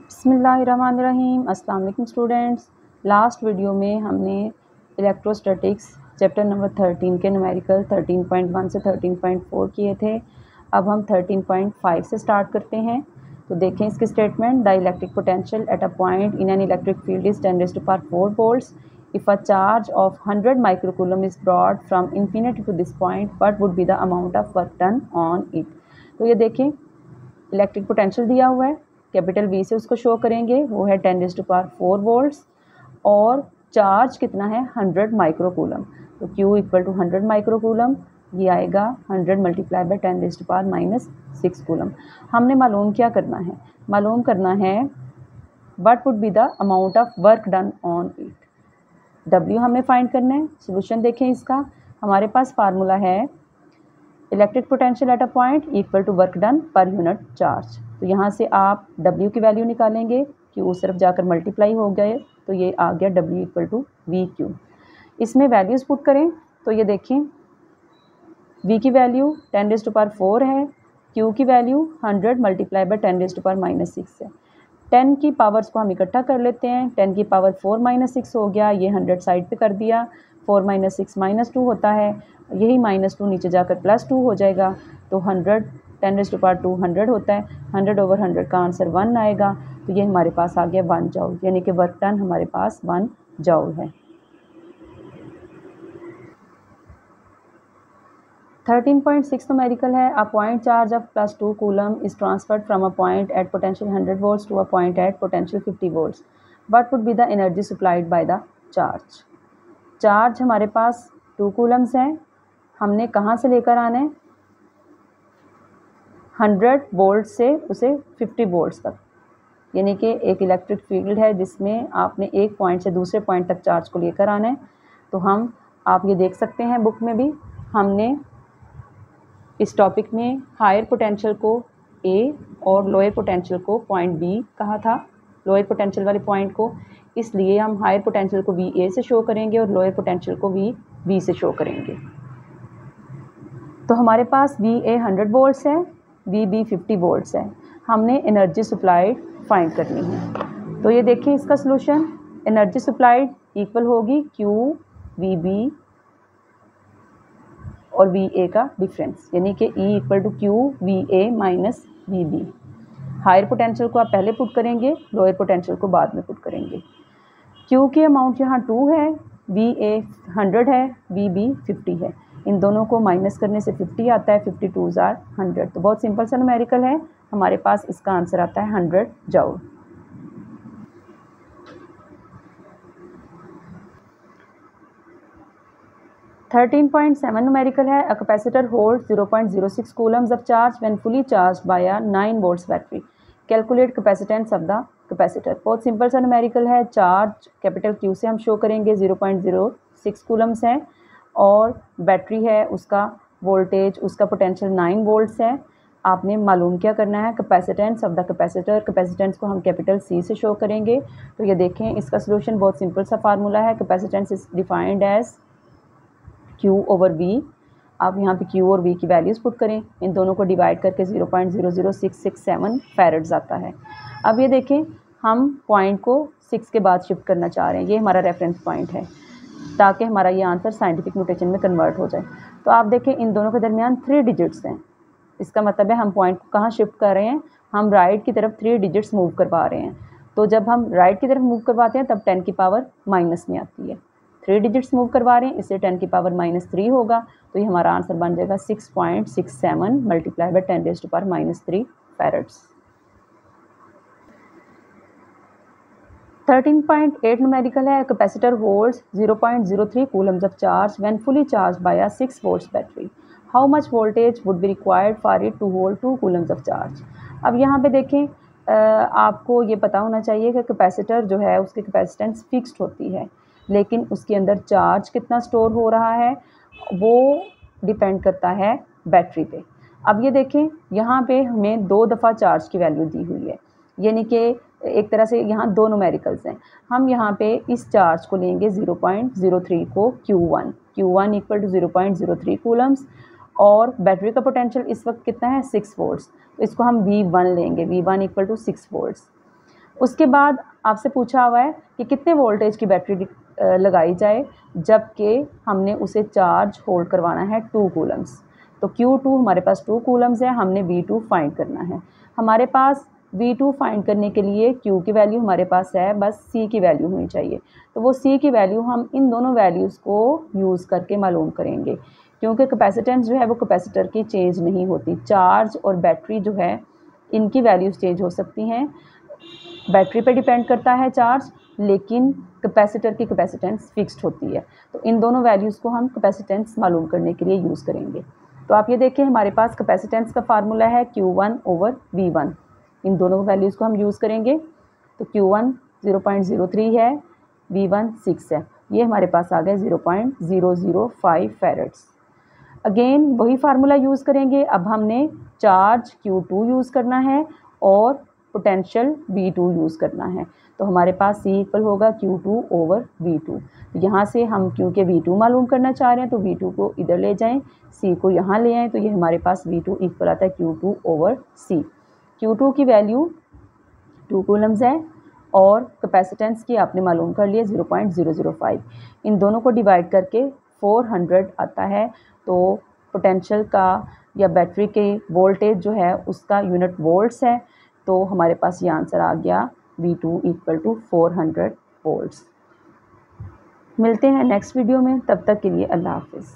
बिस्मिल्लाहिर्रहमानिर्रहीम। अस्सलाम वालेकुम स्टूडेंट्स। लास्ट वीडियो में हमने इलेक्ट्रोस्टैटिक्स चैप्टर नंबर 13 के न्यूमेरिकल 13.1 से 13.4 किए थे। अब हम 13.5 से स्टार्ट करते हैं। तो देखें इसकी statement. The electric potential at a point in an electric field is 10⁴ volts। If a charge of 100 microcoulomb is brought from infinity to this point, what would be the amount of work done on it. तो ये देखें, electric potential दिया हुआ है, capital V से उसको show करेंगे, वो है 10⁴ volts और चार्ज कितना है 100 माइक्रोकूलम। तो Q इक्वल टू 100 माइक्रोकूलम, ये आएगा 100 मल्टीप्लाई बाय 10⁻⁻6 कूलम। हमने मालूम क्या करना है, मालूम करना है what would be the amount of work done on it. W हमने फाइंड करना है। सोल्यूशन देखें इसका, हमारे पास फार्मूला है electric potential at a point equal to work done per unit charge. तो यहाँ से आप W की वैल्यू निकालेंगे, Q सिर्फ जाकर मल्टीप्लाई हो गए, तो ये आ गया W इक्वल टू VQ। इसमें वैल्यूज़ पुट करें तो ये देखें, V की वैल्यू 10⁴ है, Q की वैल्यू 100 मल्टीप्लाई बाय 10⁻⁻6 है। 10 की पावर्स को हम इकट्ठा कर लेते हैं। 10 की पावर 4-6 हो गया, ये 100 साइड पे कर दिया। 4 - 6 -2 होता है, यही -2 नीचे जाकर +2 हो जाएगा। तो 100 10⁻² 100 होता है। 100/100 का आंसर 1 आएगा। तो ये हमारे पास आ गया 1 जॉउल, यानी कि वर्क डन हमारे पास 1 जॉउल है। 13.6 न्यूमेरिकल है। A point charge of +2 coulomb is transferred from a point at potential 100 volts to a point at potential 50 volts। What would be the energy supplied by the charge. Charge हमारे पास 2 Coulomb's हैं, हमने कहाँ से लेकर आना है 100 वोल्ट से उसे 50 वोल्ट्स तक, यानी कि एक इलेक्ट्रिक फील्ड है जिसमें आपने एक पॉइंट से दूसरे पॉइंट तक चार्ज को लेकर आना है। तो हम, आप ये देख सकते हैं बुक में भी, हमने इस टॉपिक में हायर पोटेंशियल को A और लोअर पोटेंशियल को पॉइंट B कहा था, लोअर पोटेंशियल वाले पॉइंट को, इसलिए हम हायर पोटेंशियल को VA से शो करेंगे और लोअर पोटेंशियल को VB से शो करेंगे। तो हमारे पास VA 100 वोल्ट्स है, VB 50 वोल्ट्स है। हमने एनर्जी सप्लाइड फाइंड करनी है। तो ये देखिए इसका सलूशन, एनर्जी सप्लाइड इक्वल होगी Q VB और VA का डिफरेंस, यानी कि E equal to Q VA minus VB। Higher potential को आप पहले पुट करेंगे, लोअर पोटेंशियल को बाद में पुट करेंगे। Q की अमाउंट यहाँ 2 है, VA 100 है, VB 50 है। इन दोनों को माइनस करने से 50 आता है, 52 आर 100। तो बहुत सिंपल सा न्यूमेरिकल है, हमारे पास इसका आंसर आता है 100 जॉउल। थर्टीन 13.7 न्यूमेरिकल है। A capacitor hold 0.06 Coulomb's of charge when fully charged by a 9 volts battery. Calculate capacitance of the capacitor. बहुत सिंपल सा न्यूमेरिकल है। चार्ज कैपिटल Q से हम शो करेंगे, 0.06 कूलम्स है और बैटरी है, उसका वोल्टेज, उसका पोटेंशियल 9 वोल्ट्स है। आपने मालूम क्या करना है, capacitance of the capacitor. Capacitance को हम कैपिटल C से शो करेंगे। तो ये देखें इसका सोल्यूशन बहुत सिंपल सा फार्मूला है। Capacitance is defined as Q over V। आप यहाँ पे Q और V की वैल्यूज़ पुट करें, इन दोनों को डिवाइड करके 0.00667 फैरेड्स आता है। अब ये देखें, हम पॉइंट को 6 के बाद शिफ्ट करना चाह रहे हैं, ये हमारा रेफरेंस पॉइंट है, ताकि हमारा ये आंसर साइंटिफिक नोटेशन में कन्वर्ट हो जाए। तो आप देखें इन दोनों के दरमियान 3 डिजिट्स हैं, इसका मतलब है हम पॉइंट को कहाँ शिफ्ट कर रहे हैं, हम राइट की तरफ 3 डिजिट्स मूव करवा रहे हैं। तो जब हम राइट की तरफ मूव करवाते हैं तब 10 की पावर माइनस में आती है। 3 डिजिट्स मूव करवा रहे हैं, इससे 10 की पावर -3 होगा। तो ये हमारा आंसर बन जाएगा 6.67 मल्टीप्लाई बाय 10⁻³ फैरेड्स। 13.8 न्यूमेरिकल है। Capacitor holds 0.03 coulombs of charge when fully charged by a 6 volts battery. How much voltage would be required for it to hold 2 coulombs of charge. अब यहाँ पे देखें, आपको ये पता होना चाहिए कि कैपेसिटर जो है उसकी कैपेसिटेंस फिक्स्ड होती है, लेकिन उसके अंदर चार्ज कितना स्टोर हो रहा है वो डिपेंड करता है बैटरी पे। अब ये देखें, यहाँ पे हमें 2 दफ़ा चार्ज की वैल्यू दी हुई है, यानी कि एक तरह से यहाँ 2 न्यूमेरिकल्स हैं। हम यहाँ पे इस चार्ज को लेंगे 0.03 को Q1 इक्वल टू 0.03 कूलम्स और बैटरी का पोटेंशियल इस वक्त कितना है 6 वोल्ट्स। तो इसको हम V1 लेंगे, V1 इक्वल टू 6 वोल्ट्स। उसके बाद आपसे पूछा हुआ है कि कितने वोल्टेज की बैटरी लगाई जाए जबकि हमने उसे चार्ज होल्ड करवाना है 2 कूलम्स। तो Q2 हमारे पास 2 कूलम्स है, हमने V2 फाइंड करना है। हमारे पास V2 फाइंड करने के लिए Q की वैल्यू हमारे पास है, बस C की वैल्यू होनी चाहिए। तो वो C की वैल्यू हम इन दोनों वैल्यूज़ को यूज़ करके मालूम करेंगे, क्योंकि कैपेसिटेंस जो है वो कैपेसिटर की चेंज नहीं होती। चार्ज और बैटरी जो है इनकी वैल्यूज़ चेंज हो सकती हैं, बैटरी पे डिपेंड करता है चार्ज, लेकिन कैपेसिटर की कैपेसिटेंस फिक्स्ड होती है। तो इन दोनों वैल्यूज़ को हम कैपेसिटेंस मालूम करने के लिए यूज़ करेंगे। तो आप ये देखिए हमारे पास कैपेसिटेंस का फार्मूला है Q1/V1। इन दोनों वैल्यूज़ को हम यूज़ करेंगे। तो Q1 0.03 है, V1 6 है, ये हमारे पास आ गए 0.005 फैरेड्स। अगेन वही फार्मूला यूज़ करेंगे। अब हमने चार्ज Q2 यूज़ करना है और पोटेंशियल V2 यूज़ करना है। तो हमारे पास C इक्वल होगा Q2/V2। यहाँ से हम क्योंकि V2 मालूम करना चाह रहे हैं तो V2 को इधर ले जाएं, C को यहाँ ले आएँ, तो ये हमारे पास V2 इक्वल आता है Q2/C। Q2 की वैल्यू 2 कूलम्स है और कैपेसिटेंस की आपने मालूम कर लिया 0.005। इन दोनों को डिवाइड करके 400 आता है। तो पोटेंशियल का या बैटरी के वोल्टेज जो है उसका यूनिट वोल्ट्स है। तो हमारे पास ये आंसर आ गया V2 इक्वल टू 400 वोल्ट्स। मिलते हैं नेक्स्ट वीडियो में, तब तक के लिए अल्लाह हाफिज़।